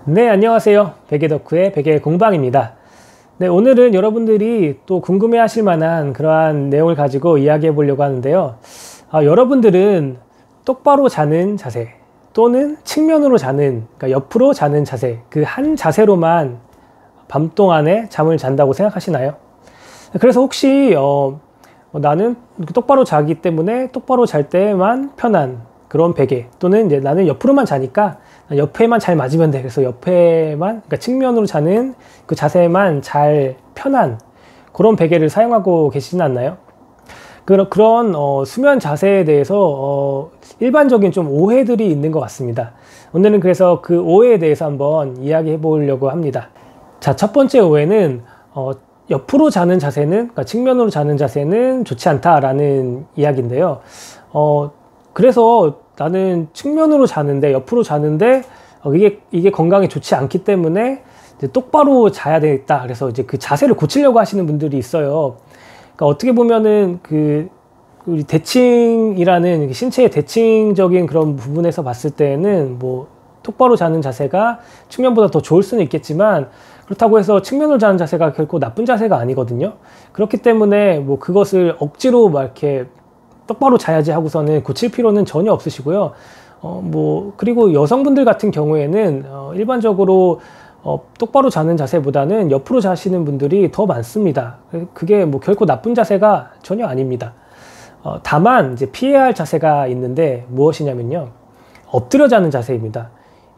네, 안녕하세요. 베개덕후의 베개 공방입니다. 네, 오늘은 여러분들이 또 궁금해 하실 만한 그러한 내용을 가지고 이야기해 보려고 하는데요. 여러분들은 똑바로 자는 자세 또는 측면으로 자는, 그러니까 옆으로 자는 자세, 그 한 자세로만 밤 동안에 잠을 잔다고 생각하시나요? 그래서 혹시 나는 똑바로 자기 때문에 똑바로 잘 때만 편한 그런 베개, 또는 이제 나는 옆으로만 자니까 옆에만 잘 맞으면 돼. 그래서 옆에만, 그러니까 측면으로 자는 그 자세만 잘 편한 그런 베개를 사용하고 계시진 않나요? 그런 수면 자세에 대해서 일반적인 좀 오해들이 있는 것 같습니다. 오늘은 그래서 그 오해에 대해서 한번 이야기해 보려고 합니다. 자, 첫 번째 오해는 옆으로 자는 자세는, 그러니까 측면으로 자는 자세는 좋지 않다라는 이야기인데요. 그래서 나는 측면으로 자는데, 옆으로 자는데 이게 건강에 좋지 않기 때문에 이제 똑바로 자야 되겠다. 그래서 이제 그 자세를 고치려고 하시는 분들이 있어요. 그러니까 어떻게 보면은 우리 대칭이라는 신체의 대칭적인 그런 부분에서 봤을 때는 뭐 똑바로 자는 자세가 측면보다 더 좋을 수는 있겠지만, 그렇다고 해서 측면으로 자는 자세가 결코 나쁜 자세가 아니거든요. 그렇기 때문에 뭐 그것을 억지로 막 이렇게 똑바로 자야지 하고서는 고칠 필요는 전혀 없으시고요. 그리고 여성분들 같은 경우에는 일반적으로 똑바로 자는 자세보다는 옆으로 자시는 분들이 더 많습니다. 그게 뭐 결코 나쁜 자세가 전혀 아닙니다. 다만 이제 피해야 할 자세가 있는데 무엇이냐면요, 엎드려 자는 자세입니다.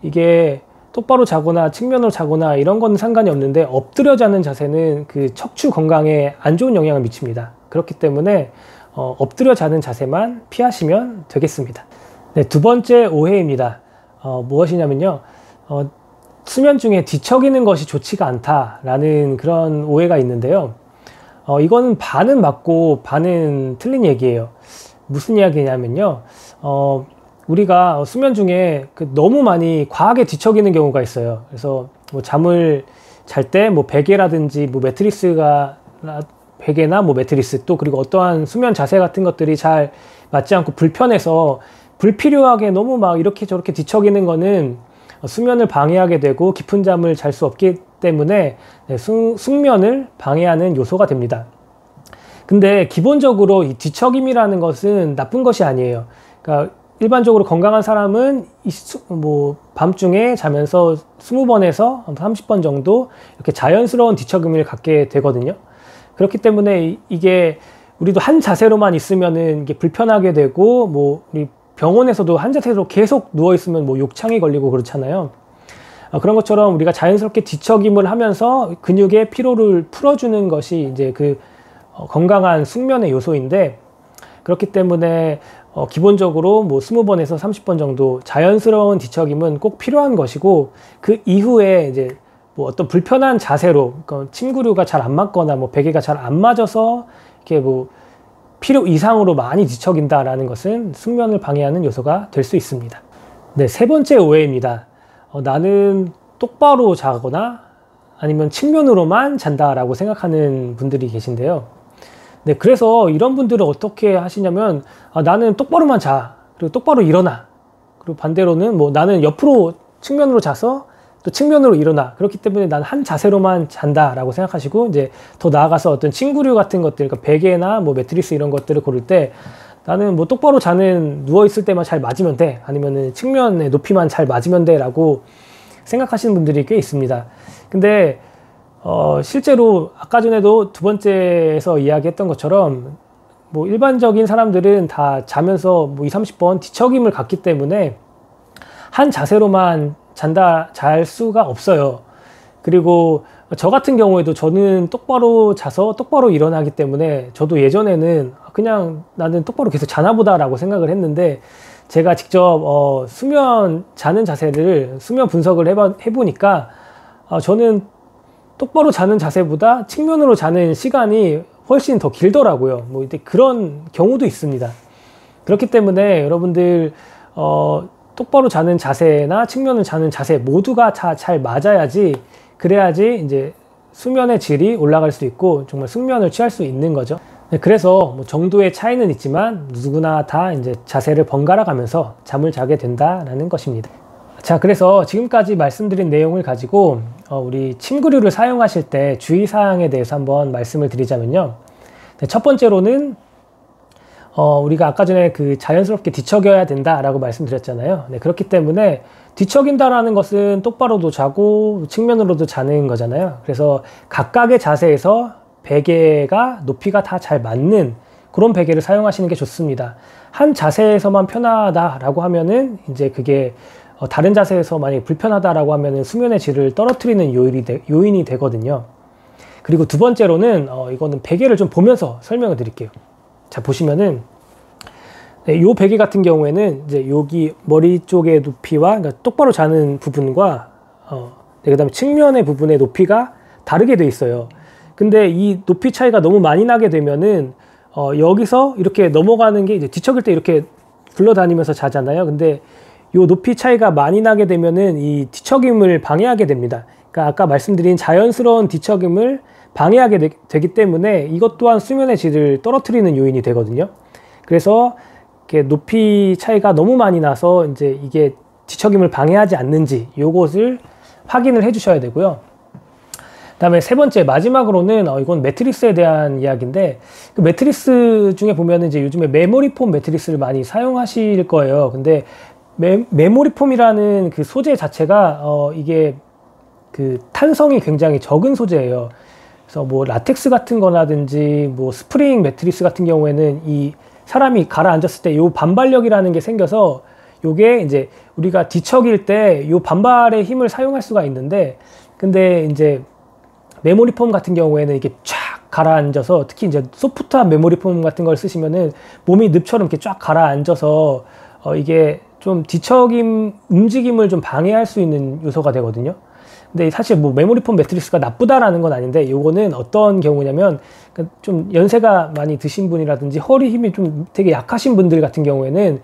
이게 똑바로 자거나 측면으로 자거나 이런 건 상관이 없는데, 엎드려 자는 자세는 그 척추 건강에 안 좋은 영향을 미칩니다. 그렇기 때문에 엎드려 자는 자세만 피하시면 되겠습니다. 네, 두 번째 오해입니다. 무엇이냐면요, 수면 중에 뒤척이는 것이 좋지가 않다라는 그런 오해가 있는데요. 이거는 반은 맞고 반은 틀린 얘기예요. 무슨 이야기냐면요, 우리가 수면 중에 너무 많이 과하게 뒤척이는 경우가 있어요. 그래서 뭐 잠을 잘 때 뭐 베개라든지 뭐 베개나 뭐 매트리스, 또 그리고 어떠한 수면 자세 같은 것들이 잘 맞지 않고 불편해서 불필요하게 너무 막 이렇게 저렇게 뒤척이는 거는 수면을 방해하게 되고 깊은 잠을 잘 수 없기 때문에 숙면을 방해하는 요소가 됩니다. 근데 기본적으로 이 뒤척임이라는 것은 나쁜 것이 아니에요. 그러니까 일반적으로 건강한 사람은 뭐 밤중에 자면서 20번에서 30번 정도 이렇게 자연스러운 뒤척임을 갖게 되거든요. 그렇기 때문에 이게 우리도 한 자세로만 있으면은 이게 불편하게 되고, 뭐 우리 병원에서도 한 자세로 계속 누워 있으면 뭐 욕창이 걸리고 그렇잖아요. 그런 것처럼 우리가 자연스럽게 뒤척임을 하면서 근육의 피로를 풀어주는 것이 이제 건강한 숙면의 요소인데, 그렇기 때문에 기본적으로 뭐 20번에서 30번 정도 자연스러운 뒤척임은 꼭 필요한 것이고, 그 이후에 이제 뭐 어떤 불편한 자세로, 그러니까 침구류가 잘 안 맞거나 뭐 베개가 잘 안 맞아서 이렇게 뭐 필요 이상으로 많이 뒤척인다라는 것은 숙면을 방해하는 요소가 될 수 있습니다. 네, 세 번째 오해입니다. 나는 똑바로 자거나 아니면 측면으로만 잔다라고 생각하는 분들이 계신데요. 네, 그래서 이런 분들은 어떻게 하시냐면, 나는 똑바로만 자, 그리고 똑바로 일어나, 그리고 반대로는 뭐 나는 옆으로 측면으로 자서 또 측면으로 일어나, 그렇기 때문에 난 한 자세로만 잔다라고 생각하시고, 이제 더 나아가서 어떤 침구류 같은 것들, 그러니까 베개나 뭐 매트리스 이런 것들을 고를 때 나는 뭐 똑바로 자는, 누워 있을 때만 잘 맞으면 돼, 아니면은 측면의 높이만 잘 맞으면 돼라고 생각하시는 분들이 꽤 있습니다. 근데 실제로 아까 전에도 두 번째에서 이야기했던 것처럼 뭐 일반적인 사람들은 다 자면서 뭐 20-30번 뒤척임을 갖기 때문에 한 자세로만 잘 수가 없어요. 그리고 저 같은 경우에도 저는 똑바로 자서 똑바로 일어나기 때문에, 저도 예전에는 그냥 나는 똑바로 계속 자나 보다라고 생각을 했는데, 제가 직접 자는 자세를 수면 분석을 해보니까 저는 똑바로 자는 자세보다 측면으로 자는 시간이 훨씬 더 길더라고요. 뭐 이제 그런 경우도 있습니다. 그렇기 때문에 여러분들 똑바로 자는 자세나 측면을 자는 자세 모두가 다 잘 맞아야지, 그래야지 이제 수면의 질이 올라갈 수 있고 정말 숙면을 취할 수 있는 거죠. 네, 그래서 뭐 정도의 차이는 있지만 누구나 다 이제 자세를 번갈아 가면서 잠을 자게 된다라는 것입니다. 자, 그래서 지금까지 말씀드린 내용을 가지고 우리 침구류를 사용하실 때 주의사항에 대해서 한번 말씀을 드리자면요. 네, 첫 번째로는 우리가 아까 전에 그 자연스럽게 뒤척여야 된다라고 말씀드렸잖아요. 네, 그렇기 때문에 뒤척인다라는 것은 똑바로도 자고 측면으로도 자는 거잖아요. 그래서 각각의 자세에서 베개가 높이가 다 잘 맞는 그런 베개를 사용하시는 게 좋습니다. 한 자세에서만 편하다라고 하면은 이제 그게 다른 자세에서 만약에 불편하다라고 하면은 수면의 질을 떨어뜨리는 요인이 되거든요. 그리고 두 번째로는 이거는 베개를 좀 보면서 설명을 드릴게요. 자, 보시면은 네, 요 베개 같은 경우에는 이제 여기 머리 쪽의 높이와 그러니까 똑바로 자는 부분과 네, 그다음에 측면의 부분의 높이가 다르게 돼 있어요. 근데 이 높이 차이가 너무 많이 나게 되면은 여기서 이렇게 넘어가는 게 이제 뒤척일 때 이렇게 굴러다니면서 자잖아요. 근데 요 높이 차이가 많이 나게 되면은 이 뒤척임을 방해하게 됩니다. 그러니까 아까 말씀드린 자연스러운 뒤척임을 방해하게 되기 때문에 이것 또한 수면의 질을 떨어뜨리는 요인이 되거든요. 그래서 이렇게 높이 차이가 너무 많이 나서 이제 이게 뒤척임을 방해하지 않는지 요것을 확인을 해 주셔야 되고요. 그다음에 세 번째 마지막으로는 이건 매트리스에 대한 이야기인데 그 매트리스 중에 보면은 이제 요즘에 메모리 폼 매트리스를 많이 사용하실 거예요. 근데 메모리 폼이라는 그 소재 자체가 이게 그 탄성이 굉장히 적은 소재예요. 그래서 뭐 라텍스 같은 거라든지 뭐 스프링 매트리스 같은 경우에는 이 사람이 가라앉았을 때 요 반발력이라는 게 생겨서 요게 이제 우리가 뒤척일 때 요 반발의 힘을 사용할 수가 있는데 근데 이제 메모리 폼 같은 경우에는 이게 쫙 가라앉아서 특히 이제 소프트한 메모리 폼 같은 걸 쓰시면은 몸이 늪처럼 이렇게 쫙 가라앉아서 이게 좀 뒤척임 움직임을 좀 방해할 수 있는 요소가 되거든요. 근데 사실 뭐 메모리 폼 매트리스가 나쁘다라는 건 아닌데 요거는 어떤 경우냐면 좀 연세가 많이 드신 분이라든지 허리 힘이 좀 되게 약하신 분들 같은 경우에는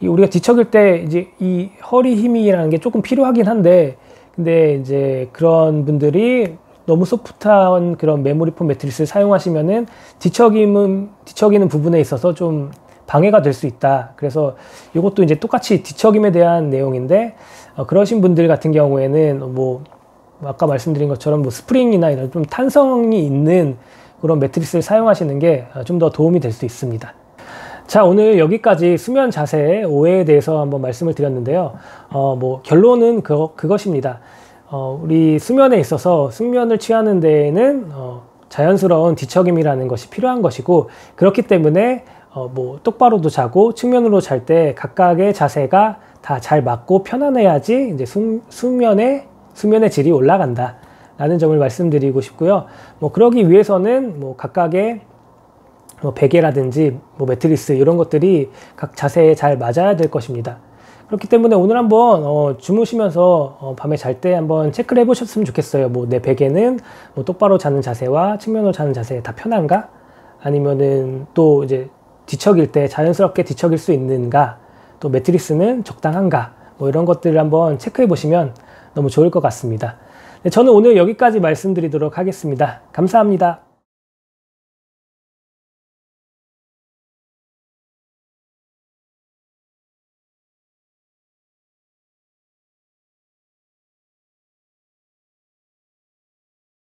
우리가 뒤척일 때 이제 이 허리 힘이라는 게 조금 필요하긴 한데 근데 이제 그런 분들이 너무 소프트한 그런 메모리 폼 매트리스를 사용하시면은 뒤척이는 부분에 있어서 좀 방해가 될 수 있다. 그래서 이것도 이제 똑같이 뒤척임에 대한 내용인데 그러신 분들 같은 경우에는 뭐 아까 말씀드린 것처럼 뭐 스프링이나 이런 좀 탄성이 있는 그런 매트리스를 사용하시는 게 좀 더 도움이 될 수 있습니다. 자, 오늘 여기까지 수면 자세의 오해에 대해서 한번 말씀을 드렸는데요. 뭐 결론은 그것입니다. 우리 수면에 있어서 숙면을 취하는 데에는 자연스러운 뒤척임이라는 것이 필요한 것이고 그렇기 때문에 뭐 똑바로도 자고 측면으로 잘 때 각각의 자세가 다 잘 맞고 편안해야지 이제 수면의 질이 올라간다 라는 점을 말씀드리고 싶고요. 뭐 그러기 위해서는 뭐 각각의 뭐 베개라든지 뭐 매트리스 이런 것들이 각 자세에 잘 맞아야 될 것입니다. 그렇기 때문에 오늘 한번 주무시면서 밤에 잘 때 한번 체크를 해보셨으면 좋겠어요. 뭐 내 베개는 뭐 똑바로 자는 자세와 측면으로 자는 자세 다 편한가? 아니면은 또 이제 뒤척일 때 자연스럽게 뒤척일 수 있는가? 또 매트리스는 적당한가? 뭐 이런 것들을 한번 체크해 보시면 너무 좋을 것 같습니다. 네, 저는 오늘 여기까지 말씀드리도록 하겠습니다. 감사합니다.